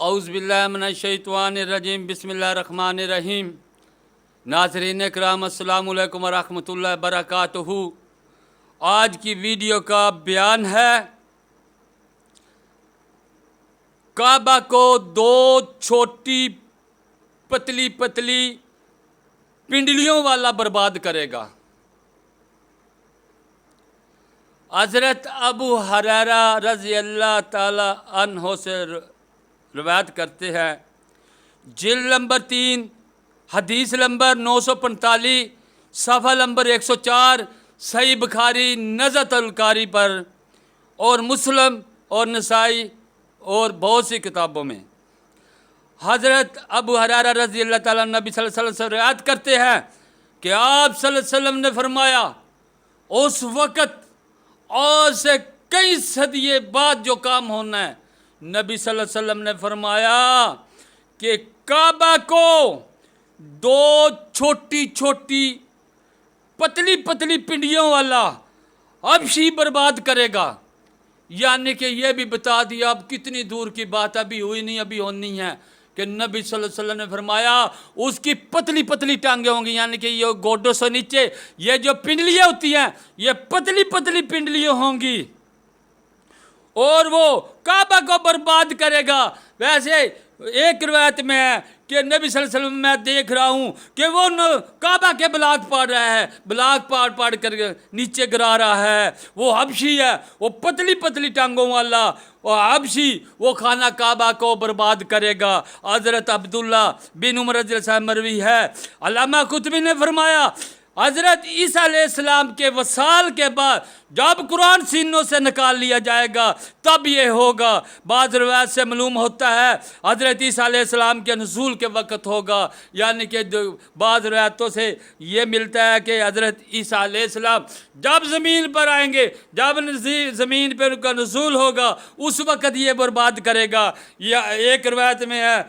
औज़ बिल्लाहि मिनश्शैतानिर्रजीम बिस्मिल्लाहिर्रहमानिर्रहीम। नाज़रीन इकराम अस्सलामु अलैकुम व रहमतुल्लाहि व बरकातुहू। आज की वीडियो का बयान है काबा को दो छोटी पतली पतली पिंडलियों वाला बर्बाद करेगा। हज़रत अबू हुरैरा रज़ी अल्लाह ताला अन्हो से रवायत करते हैं, जिल्द नंबर 3 हदीस नंबर 945 सफ़ा नंबर 104 सही बुखारी नज़्क़ुल कारी पर और मुस्लिम और नसाई और बहुत सी किताबों में हज़रत अबू हुरैरा रज़ी अल्लाह ताला नबी सल्लल्लाहु अलैहि वसल्लम से रवायत करते हैं कि आप सल्लल्लाहु अलैहि वसल्लम ने फरमाया, उस वक़्त आज से कई सदिये बाद जो काम होना है, नबी सल्लल्लाहु अलैहि वसल्लम ने फरमाया कि काबा को दो छोटी छोटी पतली पतली पिंडियों वाला हबशी बर्बाद करेगा। यानी कि यह भी बता दिया, अब कितनी दूर की बात, अभी हुई नहीं, अभी होनी है, कि नबी सल्लल्लाहु अलैहि वसल्लम ने फरमाया उसकी पतली पतली टांगें होंगी। यानी कि ये गोडों से नीचे ये जो पिंडलियाँ होती हैं ये पतली पतली पिंडलियाँ होंगी और वो काबा को बर्बाद करेगा। वैसे एक रिवायत में है कि नबी सल्लल्लाहु अलैहि वसल्लम मैं देख रहा हूँ कि वो काबा के ब्लाक पाड़ रहा है, ब्लाक पाड़ पाड़ कर नीचे गिरा रहा है। वो हबशी है, वो पतली पतली टांगों वाला और हबशी, वो खाना काबा को बर्बाद करेगा। हज़रत अब्दुल्ला बिन उमर रज़ियल्लाहु अन्हु मरवी है, अल्लामा कुतुबी ने फरमाया हज़रत ईसा अलैहिस्सलाम के वसाल के बाद जब कुरान सीनों से निकाल लिया जाएगा तब ये होगा। बाद रिवायत से मालूम होता है हज़रत ईसा अलैहिस्सलाम के नुज़ूल के वक़्त होगा। यानी कि बाद रिवायतों से ये मिलता है कि हज़रत ईसा अलैहिस्सलाम जब ज़मीन पर आएंगे, जब ज़मीन पर उनका नुज़ूल होगा उस वक़्त ये बर्बाद करेगा। या एक रिवायत में है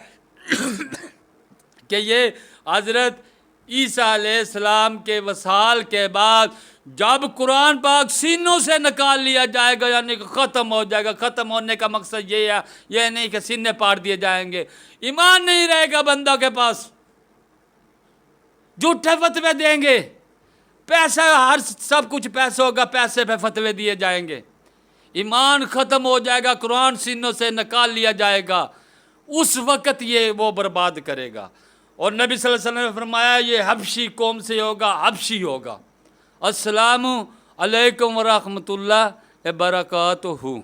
कि ये हज़रत ईसा अलैहिस्सलाम के वसाल के बाद जब कुरान पाक सीनों से निकाल लिया जाएगा, यानी कि ख़त्म हो जाएगा। ख़त्म होने का मकसद ये है, यह नहीं कि सीने पाड़ दिए जाएंगे, ईमान नहीं रहेगा बंदों के पास, झूठे फतवे देंगे, पैसा हर सब कुछ पैसे होगा, पैसे पे फतवे दिए जाएंगे, ईमान ख़त्म हो जाएगा, कुरान सीनों से निकाल लिया जाएगा। उस वक़्त ये वो बर्बाद करेगा। और नबी सल्लल्लाहु अलैहि वसल्लम ने फरमाया ये हबशी कौम से होगा, हबशी होगा। अस्सलामु अलैकुम व रहमतुल्लाहि व बरकातुहू।